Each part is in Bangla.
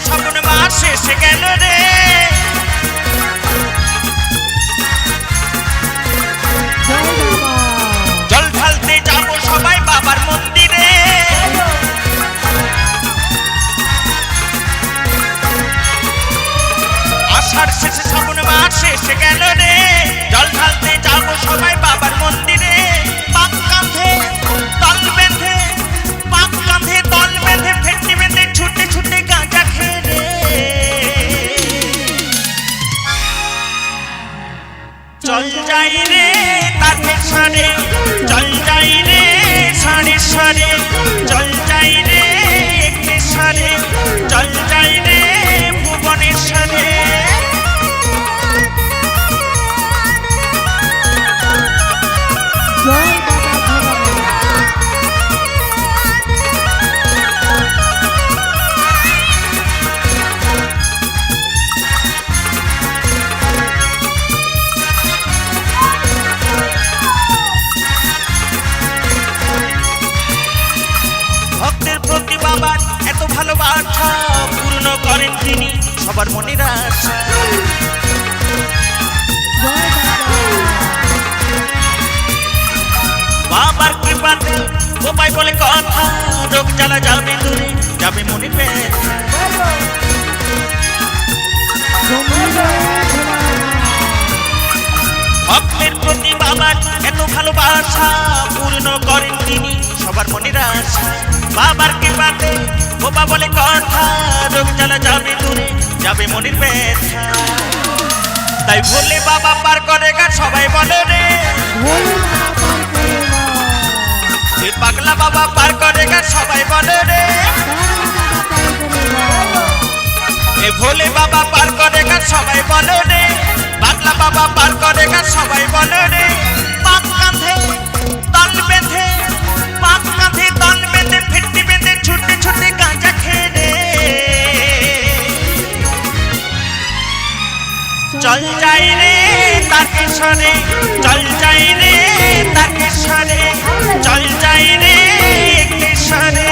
ফাগুন মাস এসে গেল রে, জল ঢালতে যাবো সবাই বাবার মন্দিরে। আষাঢ় শেষে ফাগুন মাস এসে গেল রে, জল ঢালতে যাবো সবাই বাবার মন্দিরে। পাক কাঁধে দল বেঁধে, পাক কাঁধে দল বেঁধে, ফেটে বেঁধে ছুটে ছুটে গাঁজা খেয়ে রে। চল যাই রে তাকে সারে, চল যাই রে সারে সারে, চল যাই রে একটে সারে, চল যাই রে ভুবনেশ্বরে। ভক্তের প্রতি বাবার এত ভালোবাসা, পূর্ণ করেন তিনি সবার মনের আশা। বাবার কৃপাতে গোপাই বলে কথা, রোগ জ্বালা যাবে দূরে, যাবে মনে ব্যথা। ভক্তের প্রতি বাবার এত ভালোবাসা, পূর্ণ করেন তিনি সবার মনের আশা। বাবার কৃপাতে গোপা বলে কথা, রোগ জ্বালা যাবে দূরে, যাবে মনের ব্যথা। তাই ভোলে বাবা পার করে গা সবাই বলে রে, পাগলা বাবা পার করে গা সবাই বলে রে। এ ভোলে বাবা পার করে গা সবাই বলে রে, পাগলা বাবা পার করে গা সবাই বলে রে। পাক কাঁধে দল বেঁধে, পাক কাঁধে দল বেঁধে, ফিরতি বেঁধে ছুটে ছুটে গাঁজা খেয়ে রে। চল যাই রে তারকেশ্বরে, চল যাই রে তারকেশ্বরে, চল যাই রে একটেশ্বরে।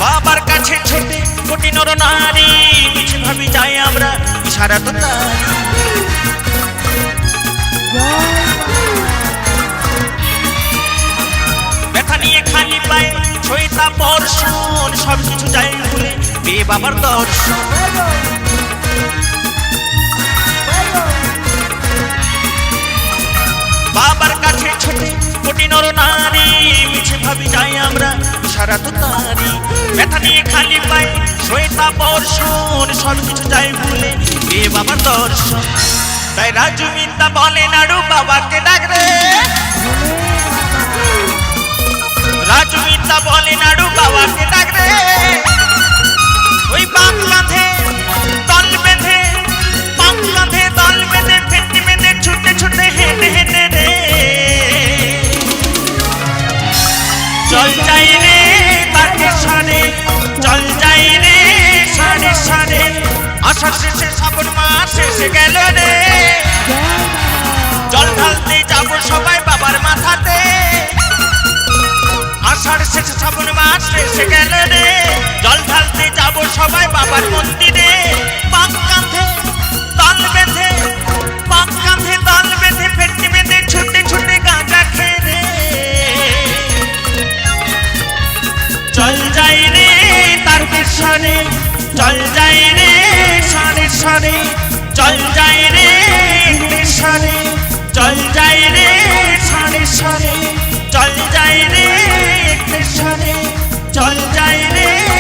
বাবার কাছে ছোটে কোটি নর নারী, মিছে ভাবি যাই আমরা ইশারা তো তারি। ব্যথা নিয়ে খালি পায়ে ছইতা বর্ষণ, সব কিছু যাই ভুলে পেয়ে বাবার দর্শন। বাবার কাছে ছোটে কোটি নর নারী, মিছে ভাবি যাই আমরা ইশারা তো তারি। ব্যথা নিয়ে খালি পায়ে ছইতা বর্ষণ, সব কিছু যাই ভুলে পেয়ে বাবার দর্শন। তাই রাজু মিতা বলে নাড়ু বাবাকে ডাক রে, রাজু মিতা বলে নাড়ু বাবাকে ডাক রে। ওই পাক কাঁধে দল বেঁধে, পাক কাঁধে দল বেঁধে, ফেটে বেঁধে ছুটে ছুটে হেঁটে হেঁটে রে। চল যাই রে তারকেশ্বরে, চল যাই রে সারে সারে। আষাঢ় শেষে শ্রাবণ মাস এসে গেল রে, জল ঢালতে যাবো সবাই বাবার মাথাতে। আষাঢ় শেষে শ্রাবণ মাস এসে গেল রে, জল ঢালতে যাবো সবাই বাবার মন্দিরে। পাক কাঁধে দল বেঁধে, পাক কাঁধে দল বেঁধে, ফেটে বেঁধে ছুটে ছুটে গাঁজা খেয়ে রে। চল যাই রে তারকেশ্বরে, চল যাই রে সারে সারে, চল যাই রে একটেশ্বরে, চল যাই রে সারে সারে, চল যাই রে একটেশ্বরে, চল যাই রে।